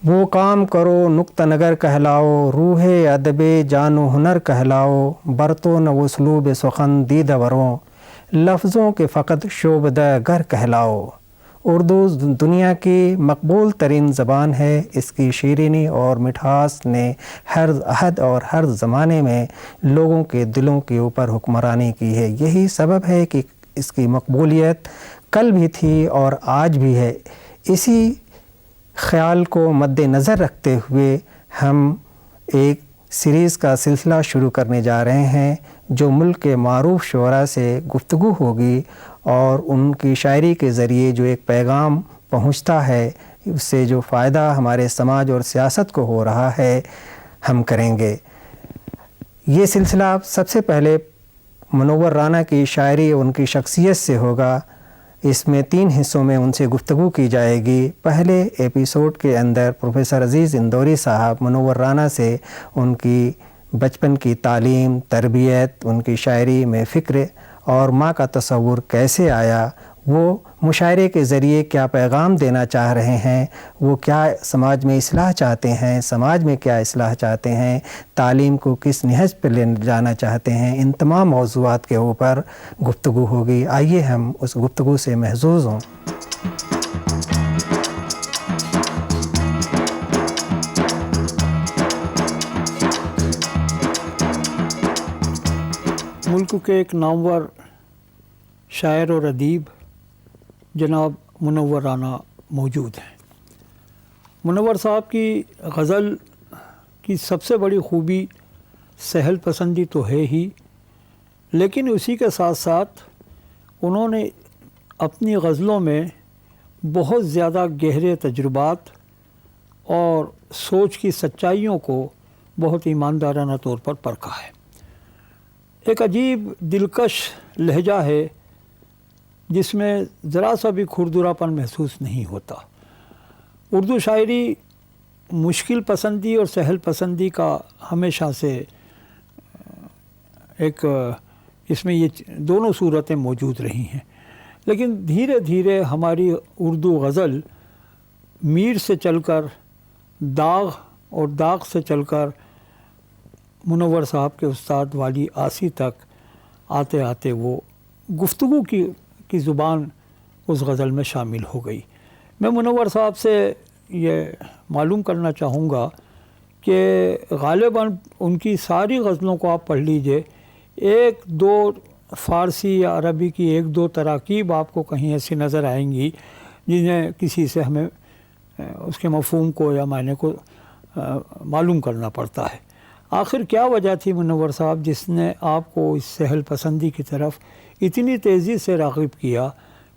وہ کام کرو نقطہ نگر کہلاؤ، روح ادب جان و ہنر کہلاؤ، برتو نہ اسلوب سخن دیدہ وروں، لفظوں کے فقط شعبدہ گر کہلاؤ۔ اردو دنیا کی مقبول ترین زبان ہے۔ اس کی شیرینی اور مٹھاس نے ہر عہد اور ہر زمانے میں لوگوں کے دلوں کے اوپر حکمرانی کی ہے۔ یہی سبب ہے کہ اس کی مقبولیت کل بھی تھی اور آج بھی ہے۔ اسی خیال کو مد نظر رکھتے ہوئے ہم ایک سیریز کا سلسلہ شروع کرنے جا رہے ہیں جو ملک کے معروف شعراء سے گفتگو ہوگی اور ان کی شاعری کے ذریعے جو ایک پیغام پہنچتا ہے، اس سے جو فائدہ ہمارے سماج اور سیاست کو ہو رہا ہے، ہم کریں گے۔ یہ سلسلہ سب سے پہلے منور رانا کی شاعری اور ان کی شخصیت سے ہوگا۔ اس میں 3 حصوں میں ان سے گفتگو کی جائے گی۔ پہلے ایپیسوڈ کے اندر پروفیسر عزیز اندوری صاحب منور رانا سے ان کی بچپن کی تعلیم، تربیت، ان کی شاعری میں فکر اور ماں کا تصور کیسے آیا، وہ مشاعرے کے ذریعے کیا پیغام دینا چاہ رہے ہیں، وہ کیا سماج میں اصلاح چاہتے ہیں، سماج میں کیا اصلاح چاہتے ہیں، تعلیم کو کس نہج پہ لے جانا چاہتے ہیں، ان تمام موضوعات کے اوپر گفتگو ہوگی۔ آئیے ہم اس گفتگو سے محظوظ ہوں۔ ملک کے ایک نامور شاعر اور ادیب جناب منور رانا موجود ہیں۔ منور صاحب کی غزل کی سب سے بڑی خوبی سہل پسندی تو ہے ہی، لیکن اسی کے ساتھ ساتھ انہوں نے اپنی غزلوں میں بہت زیادہ گہرے تجربات اور سوچ کی سچائیوں کو بہت ایماندارانہ طور پر پرکھا ہے۔ ایک عجیب دلکش لہجہ ہے جس میں ذرا سا بھی کھردراپن محسوس نہیں ہوتا۔ اردو شاعری مشکل پسندی اور سہل پسندی کا ہمیشہ سے ایک اس میں یہ دونوں صورتیں موجود رہی ہیں، لیکن دھیرے دھیرے ہماری اردو غزل میر سے چل کر داغ اور داغ سے چل کر منور صاحب کے استاد والی آسی تک آتے آتے وہ گفتگو کی زبان اس غزل میں شامل ہو گئی۔ میں منور صاحب سے یہ معلوم کرنا چاہوں گا کہ غالباً ان کی ساری غزلوں کو آپ پڑھ لیجئے، 1-2 فارسی یا عربی کی 1-2 تراکیب آپ کو کہیں ایسی نظر آئیں گی جنہیں کسی سے ہمیں اس کے مفہوم کو یا معنی کو معلوم کرنا پڑتا ہے۔ آخر کیا وجہ تھی منور صاحب جس نے آپ کو اس سہل پسندی کی طرف اتنی تیزی سے راغب کیا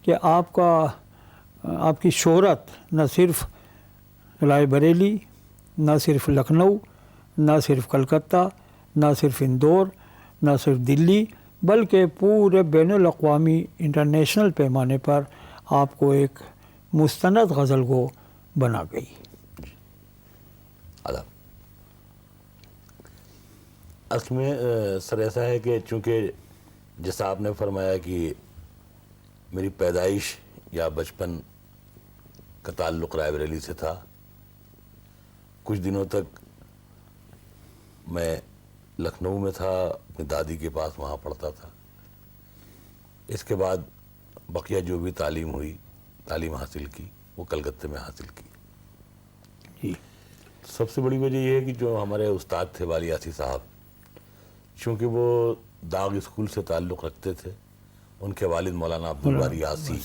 کہ آپ کی شہرت نہ صرف رائے بریلی، نہ صرف لکھنؤ، نہ صرف کلکتہ، نہ صرف اندور، نہ صرف دلی، بلکہ پورے بین الاقوامی انٹرنیشنل پیمانے پر آپ کو ایک مستند غزل گو بنا گئی؟ اصل میں سر ایسا ہے کہ چونکہ جیسا آپ نے فرمایا کہ میری پیدائش یا بچپن کا تعلق رائے بریلی سے تھا، کچھ دنوں تک میں لکھنؤ میں تھا، اپنی دادی کے پاس وہاں پڑھتا تھا۔ اس کے بعد بقیہ جو بھی تعلیم حاصل کی وہ کلکتے میں حاصل کی۔ سب سے بڑی وجہ یہ ہے کہ جو ہمارے استاد تھے والی آسی صاحب، چونکہ وہ داغ اسکول سے تعلق رکھتے تھے، ان کے والد مولانا عبدالباری آسی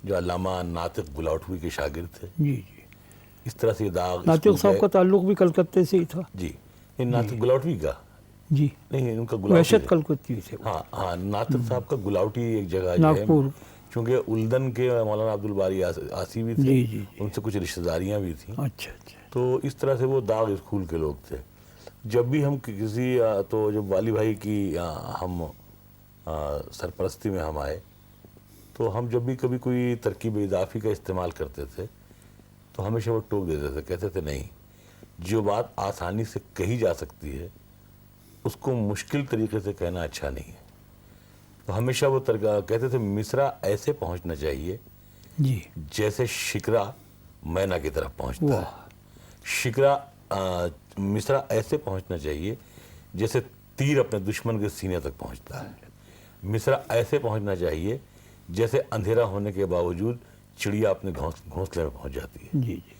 جو علامہ ناطق گلاوٹوی کے شاگرد تھے، اس طرح سے داغ ناطق صاحب کا تعلق بھی کلکتے سے ہی تھا؟ جی، ناطق گلاوٹوی کا نہیں، ان کا وحشت کلکتی سے۔ ہاں، ناطق صاحب کا گلاوٹی ایک جگہ ہے، چونکہ اولدن کے مولانا عبدالباری آسی بھی تھے، ان سے کچھ رشتہ داریاں بھی تھیں، تو اس طرح سے وہ داغ اسکول کے لوگ تھے۔ جب بھی ہم کسی تو جب والی بھائی کی ہم سرپرستی میں ہم آئے تو ہم جب بھی کبھی کوئی ترکیب اضافی کا استعمال کرتے تھے تو ہمیشہ وہ ٹوک دیتے تھے، کہتے تھے نہیں، جو بات آسانی سے کہی جا سکتی ہے اس کو مشکل طریقے سے کہنا اچھا نہیں ہے۔ تو ہمیشہ وہ کہتے تھے مصرع ایسے پہنچنا چاہیے جیسے شکرا مینا کی طرف پہنچتا ہے۔ شکرا مصرع ایسے پہنچنا چاہیے جیسے تیر اپنے دشمن کے سینے تک پہنچتا ہے. مصرع ایسے پہنچنا چاہیے جیسے اندھیرا ہونے کے باوجود چڑیا اپنے گھونسلے میں پہنچ جاتی ہے. جی جی.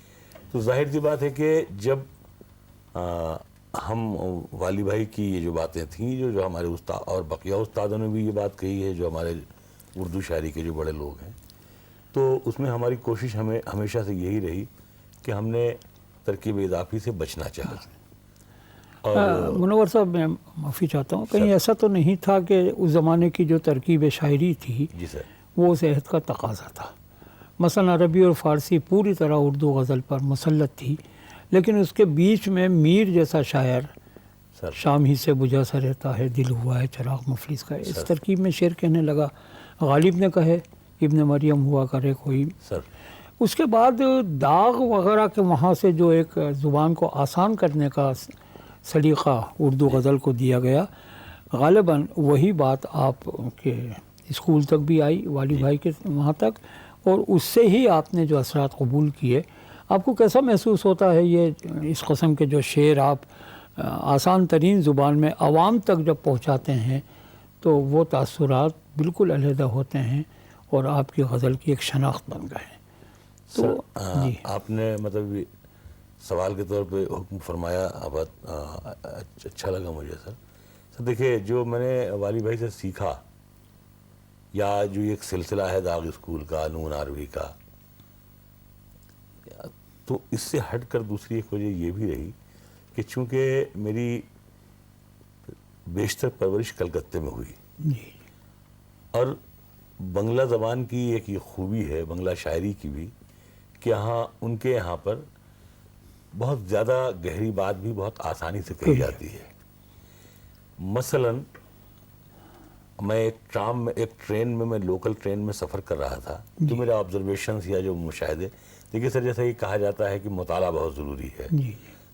تو ظاہر سی بات ہے کہ جب ہم والی بھائی کی یہ جو باتیں تھیں جو ہمارے استاد اور بقیہ استادوں نے بھی یہ بات کہی ہے جو ہمارے اردو شاعری کے جو بڑے لوگ ہیں، تو اس میں ہماری کوشش ہمیشہ سے یہی رہی کہ ہم نے ترکیب اضافی سے بچنا چاہا. منور صاحب میں معافی چاہتا ہوں، کہیں ایسا تو نہیں تھا کہ اس زمانے کی جو ترکیب شاعری تھی جی سر، وہ اس عہد کا تقاضا تھا؟ مثلا عربی اور فارسی پوری طرح اردو غزل پر مسلط تھی، لیکن اس کے بیچ میں میر جیسا شاعر سر شام ہی سے بجھا سا رہتا ہے دل ہوا ہے چراغ مفلس کا، اس ترکیب میں شعر کہنے لگا. غالب نے کہے ابن مریم ہوا کرے کوئی. سر اس کے بعد داغ وغیرہ کے وہاں سے جو ایک زبان کو آسان کرنے کا سلیقہ اردو غزل کو دیا گیا، غالباً وہی بات آپ کے اسکول تک بھی آئی، والی بھائی کے وہاں تک، اور اس سے ہی آپ نے جو اثرات قبول کیے. آپ کو کیسا محسوس ہوتا ہے یہ اس قسم کے جو شعر آپ آسان ترین زبان میں عوام تک جب پہنچاتے ہیں تو وہ تاثرات بالکل علیحدہ ہوتے ہیں اور آپ کی غزل کی ایک شناخت بن گئے ہیں؟ سر آپ نے مطلب سوال کے طور پہ حکم فرمایا، بہت اچھا لگا مجھے. سر دیکھیے، جو میں نے والی بھائی سے سیکھا یا جو ایک سلسلہ ہے داغ اسکول کا، نون آروی کا، تو اس سے ہٹ کر دوسری ایک وجہ یہ بھی رہی کہ چونکہ میری بیشتر پرورش کلکتے میں ہوئی، جی. اور بنگلہ زبان کی ایک یہ خوبی ہے بنگلہ شاعری کی بھی کہ ان کے یہاں پر بہت زیادہ گہری بات بھی بہت آسانی سے کہی جاتی ہے. مثلا میں ایک ٹرین میں لوکل ٹرین میں سفر کر رہا تھا، تو میرے آبزرویشنز یا جو مشاہدے، دیکھیے سر جیسا یہ کہا جاتا ہے کہ مطالعہ بہت ضروری ہے،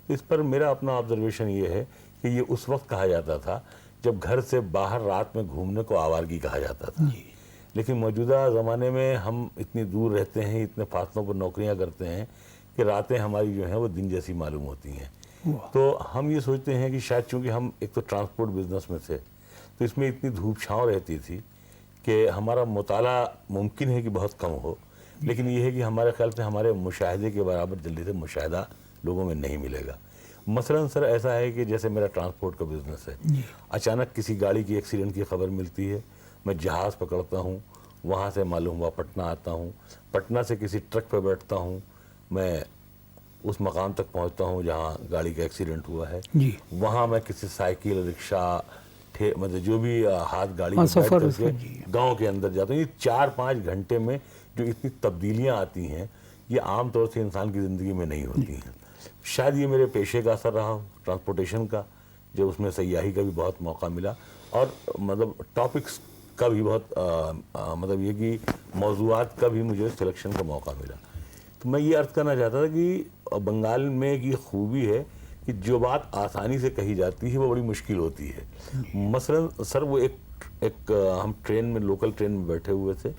اس پر میرا اپنا آبزرویشن یہ ہے کہ یہ اس وقت کہا جاتا تھا جب گھر سے باہر رات میں گھومنے کو آوارگی کہا جاتا تھا. لیکن موجودہ زمانے میں ہم اتنی دور رہتے ہیں، اتنے فاصلوں پر نوکریاں کرتے ہیں کہ راتیں ہماری جو ہیں وہ دن جیسی معلوم ہوتی ہیں. تو ہم یہ سوچتے ہیں کہ شاید چونکہ ہم ایک تو ٹرانسپورٹ بزنس میں تھے تو اس میں اتنی دھوپ چھاؤں رہتی تھی کہ ہمارا مطالعہ ممکن ہے کہ بہت کم ہو، لیکن یہ ہے کہ ہمارے خیال سے ہمارے مشاہدے کے برابر جلدی سے مشاہدہ لوگوں میں نہیں ملے گا. مثلا سر ایسا ہے کہ جیسے میرا ٹرانسپورٹ کا بزنس ہے، اچانک کسی گاڑی کی ایکسیڈنٹ کی خبر ملتی ہے، میں جہاز پکڑتا ہوں، وہاں سے معلوم ہوا پٹنہ آتا ہوں، پٹنہ سے کسی ٹرک پہ بیٹھتا ہوں، میں اس مقام تک پہنچتا ہوں جہاں گاڑی کا ایکسیڈنٹ ہوا ہے، وہاں میں کسی سائیکل، رکشہ، مطلب جو بھی ہاتھ گاڑی میں بیٹھ کر کے گاؤں کے اندر جاتا ہوں. یہ 4-5 گھنٹے میں جو اتنی تبدیلیاں آتی ہیں یہ عام طور سے انسان کی زندگی میں نہیں ہوتی ہیں. شاید یہ میرے پیشے کا اثر رہا ٹرانسپورٹیشن کا، جو اس میں سیاحی کا بھی بہت موقع ملا، اور مطلب ٹاپکس کا بھی بہت مطلب یہ کہ موضوعات کا بھی مجھے سلیکشن کا موقع ملا. تو میں یہ عرض کرنا چاہتا تھا کہ بنگال میں ایک یہ خوبی ہے کہ جو بات آسانی سے کہی جاتی ہے وہ بڑی مشکل ہوتی ہے. مثلا سر وہ ایک ہم ٹرین میں، لوکل ٹرین میں بیٹھے ہوئے تھے،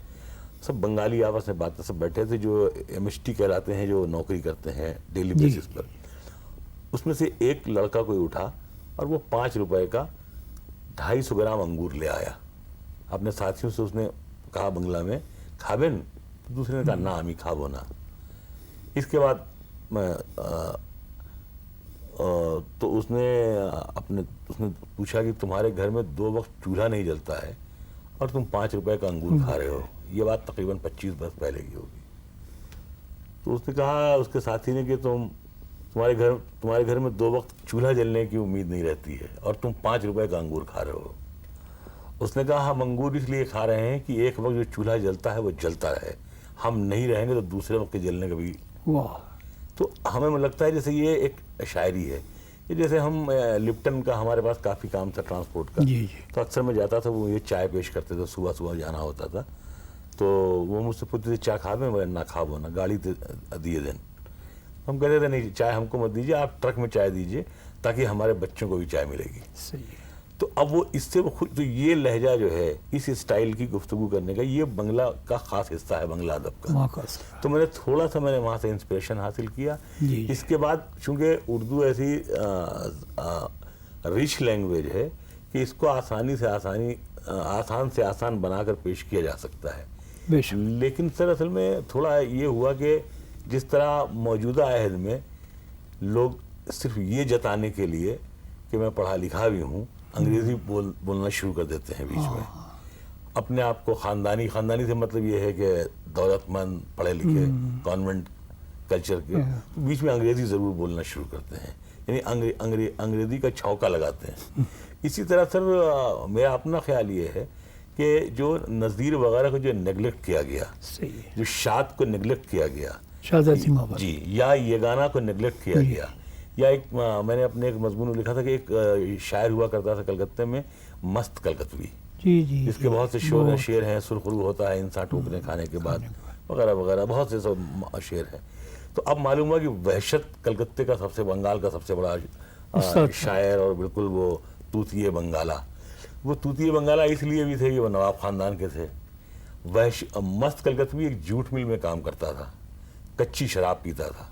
سب بنگالی آپس میں باتیں سب بیٹھے تھے جو MST کہلاتے ہیں، جو نوکری کرتے ہیں ڈیلی بیسس پر. اس میں سے ایک لڑکا کوئی اٹھا اور وہ 5 روپے کا 250 گرام انگور لے آیا. اپنے ساتھیوں سے اس نے کہا بنگلہ میں، کھابن؟ دوسرے نے کہا نا امی کھابو نا. اس کے بعد میں تو اس نے پوچھا کہ تمہارے گھر میں 2 وقت چولہا نہیں جلتا ہے اور تم 5 روپے کا انگور کھا رہے ہو. یہ بات تقریباً 25 برس پہلے کی ہوگی. تو اس نے کہا اس کے ساتھی نے کہ تمہارے گھر میں 2 وقت چولہا جلنے کی امید نہیں رہتی ہے اور تم 5 روپے کا انگور کھا رہے ہو. اس نے کہا ہم انگور اس لیے کھا رہے ہیں کہ ایک وقت جو چولہا جلتا ہے وہ جلتا رہے، ہم نہیں رہیں گے تو دوسرے وقت کے جلنے کا بھی. تو ہمیں لگتا ہے جیسے یہ ایک شاعری ہے. یہ جیسے ہم لپٹن کا، ہمارے پاس کافی کام تھا ٹرانسپورٹ کا، تو اکثر میں جاتا تھا، وہ یہ چائے پیش کرتے تھے، صبح جانا ہوتا تھا، تو وہ مجھ سے پوچھتے تھے چائے کھابیں؟ میں نہ کھابو نا، گاڑی دیے دیں. ہم کہتے تھے نہیں چائے ہم کو مت دیجیے، آپ ٹرک میں چائے دیجیے تاکہ ہمارے بچوں کو بھی چائے ملے گی. تو اب وہ اس سے خود، تو یہ لہجہ جو ہے اس اسٹائل کی گفتگو کرنے کا، یہ بنگلہ کا خاص حصہ ہے، بنگلہ ادب کا. تو میں نے تھوڑا سا وہاں سے انسپریشن حاصل کیا. اس کے بعد چونکہ اردو ایسی ریچ لینگویج ہے کہ اس کو آسان سے آسان بنا کر پیش کیا جا سکتا ہے. لیکن سر اصل میں تھوڑا یہ ہوا کہ جس طرح موجودہ عہد میں لوگ صرف یہ جتانے کے لیے کہ میں پڑھا لکھا بھی ہوں، انگریزی بولنا شروع کر دیتے ہیں بیچ میں. اپنے آپ کو خاندانی سے مطلب یہ ہے کہ دولت مند، پڑھے لکھے، کانوینٹ کلچر کے، بیچ میں انگریزی ضرور بولنا شروع کرتے ہیں، یعنی انگریزی کا چھوکا لگاتے ہیں. اسی طرح سر میرا اپنا خیال یہ ہے کہ جو نظیر وغیرہ کو جو نیگلیکٹ کیا گیا، جو شاد کو نیگلیکٹ کیا گیا، جی، یا یگانہ کو نیگلیکٹ کیا گیا، یا ایک میں نے اپنے ایک مضمون میں لکھا تھا کہ ایک شاعر ہوا کرتا تھا کلکتے میں، مست کلکتوی، جس کے بہت سے شعر ہیں، سرخرو ہوتا ہے انسان ٹوکرے کھانے کے بعد، وغیرہ وغیرہ، بہت سے شعر ہیں. تو اب معلوم ہوا کہ وحشت کلکتے کا بنگال کا سب سے بڑا شاعر، اور بالکل وہ توتیے بنگالہ. وہ توتیے بنگالہ اس لیے بھی تھے کہ وہ نواب خاندان کے تھے. مست کلکتوی ایک جوٹ مل میں کام کرتا تھا، کچی شراب پیتا تھا.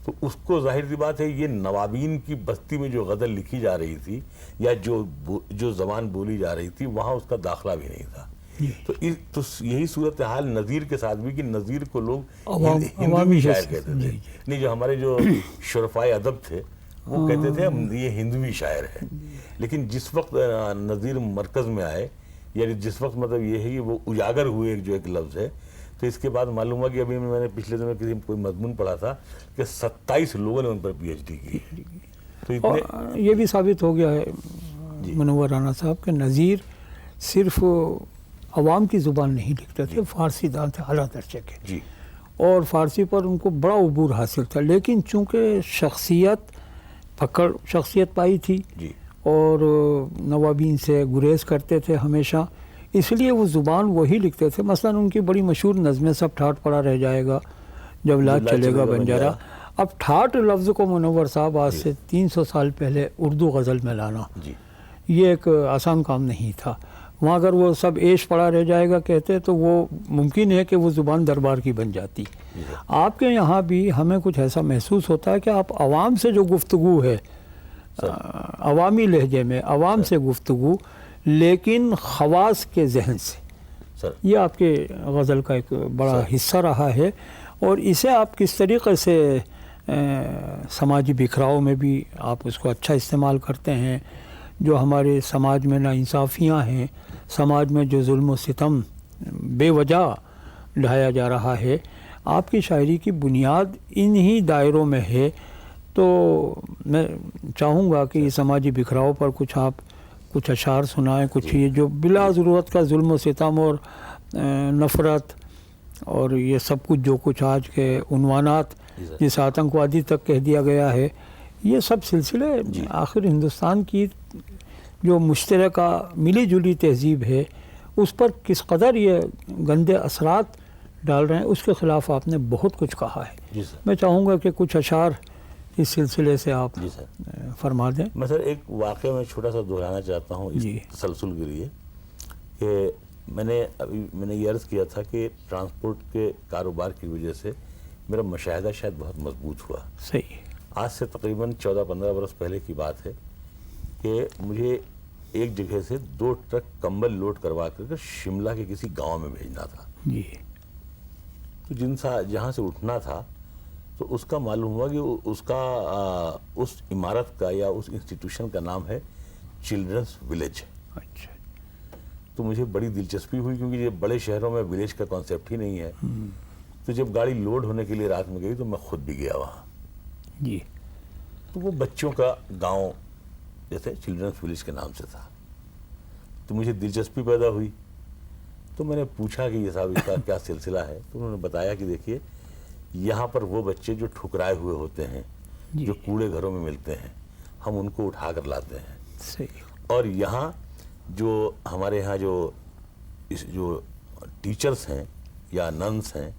تو اس کو ظاہر سی بات ہے یہ نوابین کی بستی میں جو غزل لکھی جا رہی تھی یا جو زبان بولی جا رہی تھی، وہاں اس کا داخلہ بھی نہیں تھا. تو یہی صورتحال نظیر کے ساتھ بھی، کہ نظیر کو لوگ ہندوی شاعر کہتے تھے. نہیں، جو ہمارے جو شرفائے ادب تھے وہ کہتے تھے یہ ہندوی شاعر ہے. لیکن جس وقت نظیر مرکز میں آئے، یعنی جس وقت مطلب یہ ہے کہ وہ اجاگر ہوئے جو ایک لفظ ہے، تو اس کے بعد معلوم ہوا کہ ابھی میں نے پچھلے دنوں کسی کوئی مضمون پڑھا تھا کہ 27 لوگوں نے ان پر پی ایچ ڈی کی. تو یہ بھی ثابت ہو گیا ہے منور رانا صاحب کہ نظیر صرف عوام کی زبان نہیں لکھتے تھے، فارسی دان تھے اعلیٰ درجے کے، جی، اور فارسی پر ان کو بڑا عبور حاصل تھا. لیکن چونکہ شخصیت پائی تھی، جی، اور نوابین سے گریز کرتے تھے ہمیشہ، اس لیے وہ زبان وہی لکھتے تھے. مثلا ان کی بڑی مشہور نظمیں سب ٹھاٹ پڑا رہ جائے گا، جب لاج چلے گا بنجارا. اب ٹھاٹ لفظ کو منور صاحب آج سے 300 سال پہلے اردو غزل میں لانا، یہ ایک آسان کام نہیں تھا. وہاں اگر وہ سب عیش پڑا رہ جائے گا کہتے تو وہ ممکن ہے کہ وہ زبان دربار کی بن جاتی. آپ کے یہاں بھی ہمیں کچھ ایسا محسوس ہوتا ہے کہ آپ عوام سے جو گفتگو ہے، عوامی لہجے میں عوام سے گفتگو، لیکن خواص کے ذہن سے، یہ آپ کے غزل کا ایک بڑا حصہ رہا ہے. اور اسے آپ کس طریقے سے سماجی بکھراؤ میں بھی آپ اس کو اچھا استعمال کرتے ہیں؟ جو ہمارے سماج میں ناانصافیاں ہیں، سماج میں جو ظلم و ستم بے وجہ ڈھایا جا رہا ہے، آپ کی شاعری کی بنیاد انہی دائروں میں ہے. تو میں چاہوں گا کہ یہ سماجی بکھراؤ پر کچھ اشعار سنائیں، کچھ یہ جو بلا ضرورت کا ظلم و ستم اور نفرت اور یہ سب کچھ آج کے عنوانات جس آتنکوادی تک کہہ دیا گیا ہے، یہ سب سلسلے آخر ہندوستان کی جو مشترکہ ملی جلی تہذیب ہے اس پر کس قدر یہ گندے اثرات ڈال رہے ہیں، اس کے خلاف آپ نے بہت کچھ کہا ہے. میں چاہوں گا کہ کچھ اشعار اس سلسلے سے آپ فرما دیں. میں سر ایک واقعہ میں چھوٹا سا دہرانا چاہتا ہوں اس تسلسل کے لیے، کہ میں نے یہ عرض کیا تھا کہ ٹرانسپورٹ کے کاروبار کی وجہ سے میرا مشاہدہ شاید بہت مضبوط ہوا. صحیح. آج سے تقریباً 14-15 برس پہلے کی بات ہے کہ مجھے ایک جگہ سے 2 ٹرک کمبل لوڈ کروا کر شملہ کے کسی گاؤں میں بھیجنا تھا. جی. تو جہاں سے اٹھنا تھا تو اس کا معلوم ہوا کہ اس عمارت کا یا اس انسٹیٹیوشن کا نام ہے چلڈرنس ولیج. اچھا. تو مجھے بڑی دلچسپی ہوئی کیونکہ یہ بڑے شہروں میں ولیج کا کانسیپٹ ہی نہیں ہے. تو جب گاڑی لوڈ ہونے کے لیے رات میں گئی تو میں خود بھی گیا وہاں. جی. تو وہ بچوں کا گاؤں جیسے چلڈرنس ولیج کے نام سے تھا. تو مجھے دلچسپی پیدا ہوئی. تو میں نے پوچھا کہ یہ صاحب اس کا کیا سلسلہ ہے. تو انہوں نے بتایا کہ دیکھیے یہاں پر وہ بچے جو ٹھکرائے ہوئے ہوتے ہیں، جو کوڑے گھروں میں ملتے ہیں، ہم ان کو اٹھا کر لاتے ہیں. صحیح. اور یہاں جو ہمارے یہاں جو ٹیچرز ہیں یا ننس ہیں،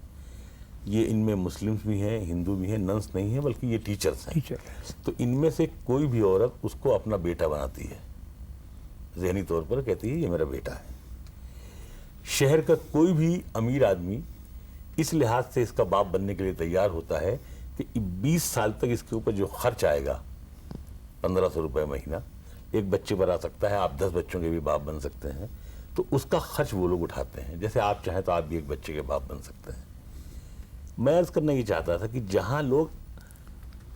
یہ ان میں مسلمز بھی ہیں، ہندو بھی ہیں. ننس نہیں ہیں بلکہ یہ ٹیچرز ہیں. تو ان میں سے کوئی بھی عورت اس کو اپنا بیٹا بناتی ہے. ذہنی طور پر کہتی ہے یہ میرا بیٹا ہے. شہر کا کوئی بھی امیر آدمی اس لحاظ سے اس کا باپ بننے کے لیے تیار ہوتا ہے کہ 20 سال تک اس کے اوپر جو خرچ آئے گا 1500 روپے مہینہ ایک بچے پر آ سکتا ہے, آپ 10 بچوں کے بھی باپ بن سکتے ہیں, تو اس کا خرچ وہ لوگ اٹھاتے ہیں. جیسے آپ چاہیں تو آپ بھی ایک بچے کے باپ بن سکتے ہیں. میں عرض کرنا یہ چاہتا تھا کہ جہاں لوگ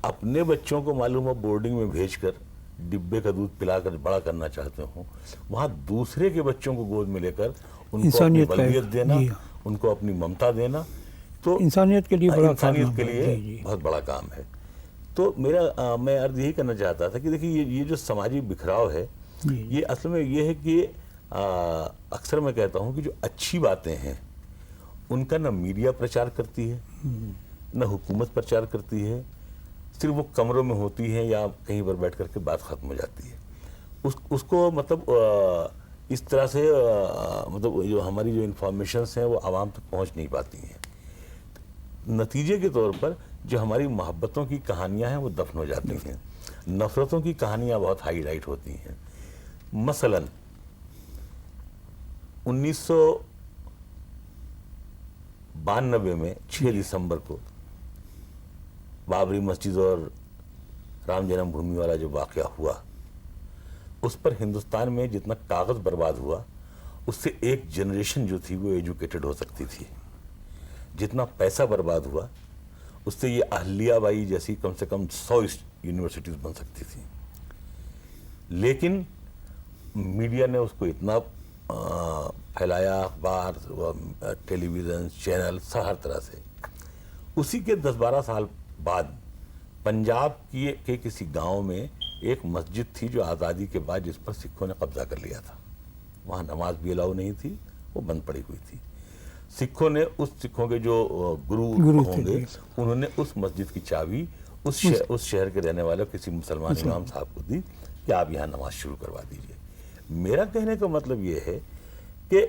اپنے بچوں کو معلوم ہو بورڈنگ میں بھیج کر ڈبے کا دودھ پلا کر بڑا کرنا چاہتے ہوں, وہاں دوسرے کے بچوں کو گود میں لے کر ان کو اپنی بلدیت دینا, ان کو اپنی ممتا دینا, تو انسانیت کے لیے بہت بڑا کام ہے. تو میں عرض یہی کرنا چاہتا تھا کہ دیکھیے یہ جو سماجی بکھراؤ ہے یہ اصل میں یہ ہے کہ اکثر میں کہتا ہوں کہ جو اچھی باتیں ہیں ان کا نہ میڈیا پرچار کرتی ہے نہ حکومت پرچار کرتی ہے, صرف وہ کمروں میں ہوتی ہیں یا کہیں پر بیٹھ کر کے بات ختم ہو جاتی ہے. اس کو مطلب اس طرح سے مطلب جو ہماری جو انفارمیشنز ہیں وہ عوام تک پہنچ نہیں پاتی ہیں. نتیجے کے طور پر جو ہماری محبتوں کی کہانیاں ہیں وہ دفن ہو جاتی ہیں, نفرتوں کی کہانیاں بہت ہائی لائٹ ہوتی ہیں. مثلاً 1992 میں 6 دسمبر کو بابری مسجد اور رام جنم بھومی والا جو واقعہ ہوا, اس پر ہندوستان میں جتنا کاغذ برباد ہوا اس سے ایک جنریشن جو تھی وہ ایجوکیٹڈ ہو سکتی تھی. جتنا پیسہ برباد ہوا اس سے یہ اہلیہ بائی جیسی کم سے کم 100 یونیورسٹیز بن سکتی تھی. لیکن میڈیا نے اس کو اتنا پھیلایا, اخبار, ٹیلی ویژن چینل, ہر طرح سے. اسی کے 10-12 سال بعد پنجاب کے کسی گاؤں میں ایک مسجد تھی جو آزادی کے بعد جس پر سکھوں نے قبضہ کر لیا تھا. وہاں نماز بھی الاؤ نہیں تھی, وہ بند پڑی ہوئی تھی. سکھوں کے جو گرو ہوں گے انہوں نے اس مسجد کی چابی اس شہر کے رہنے والے کسی مسلمان امام صاحب کو دی کہ آپ یہاں نماز شروع کروا دیجئے. میرا کہنے کا مطلب یہ ہے کہ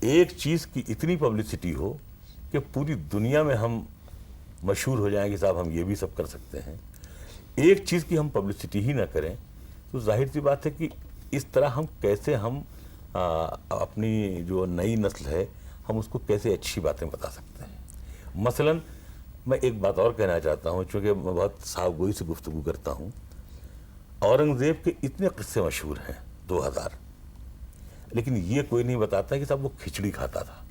ایک چیز کی اتنی پبلسٹی ہو کہ پوری دنیا میں ہم مشہور ہو جائیں کہ صاحب ہم یہ بھی سب کر سکتے ہیں. ایک چیز کی ہم پبلسٹی ہی نہ کریں تو ظاہر سی بات ہے کہ اس طرح ہم کیسے اپنی جو نئی نسل ہے ہم اس کو کیسے اچھی باتیں بتا سکتے ہیں. مثلا میں ایک بات اور کہنا چاہتا ہوں, چونکہ میں بہت صاف گوئی سے گفتگو کرتا ہوں. اورنگزیب کے اتنے قصے مشہور ہیں 2000, لیکن یہ کوئی نہیں بتاتا کہ صاحب وہ کھچڑی کھاتا تھا.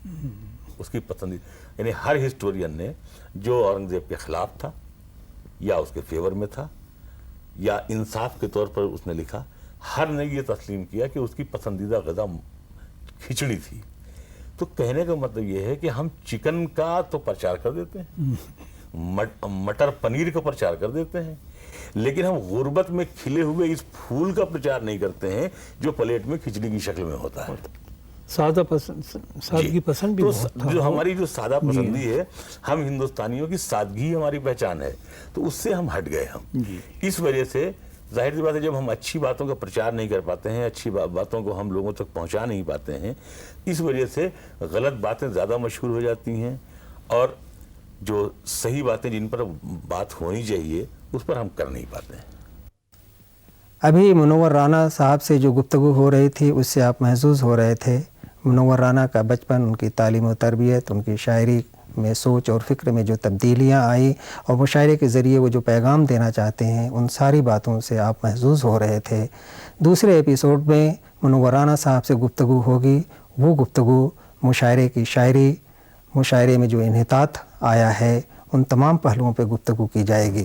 اس کی پسندیدہ یعنی ہر ہسٹورین نے جو اورنگزیب کے خلاف تھا یا اس کے فیور میں تھا یا انصاف کے طور پر اس نے لکھا, ہر نے یہ تسلیم کیا کہ اس کی پسندیدہ غذا کھچڑی تھی. تو کہنے کا مطلب یہ ہے کہ ہم چکن کا تو پرچار کر دیتے ہیں, مٹر پنیر کا پرچار کر دیتے ہیں, لیکن ہم غربت میں کھلے ہوئے اس پھول کا پرچار نہیں کرتے ہیں جو پلیٹ میں کھچڑی کی شکل میں ہوتا ہے. سادگی پسند بھی جو ہماری جو سادہ پسندی ہے, ہم ہندوستانیوں کی سادگی ہماری پہچان ہے, تو اس سے ہم ہٹ گئے. ہم اس وجہ سے ظاہر سی بات ہے جب ہم اچھی باتوں کا پرچار نہیں کر پاتے ہیں, اچھی باتوں کو ہم لوگوں تک پہنچا نہیں پاتے ہیں, اس وجہ سے غلط باتیں زیادہ مشہور ہو جاتی ہیں اور جو صحیح باتیں جن پر بات ہونی چاہیے اس پر ہم کر نہیں پاتے ہیں. ابھی منور رانا صاحب سے جو گفتگو ہو رہی تھی اس سے آپ محظوظ ہو رہے تھے. منور رانا کا بچپن, ان کی تعلیم و تربیت, ان کی شاعری میں سوچ اور فکر میں جو تبدیلیاں آئیں اور مشاعرے کے ذریعے وہ جو پیغام دینا چاہتے ہیں, ان ساری باتوں سے آپ محظوظ ہو رہے تھے. دوسرے ایپیسوڈ میں منور رانا صاحب سے گفتگو ہوگی. وہ گفتگو مشاعرے کی شاعری, مشاعرے میں جو انحطاط آیا ہے, ان تمام پہلوؤں پہ گفتگو کی جائے گی.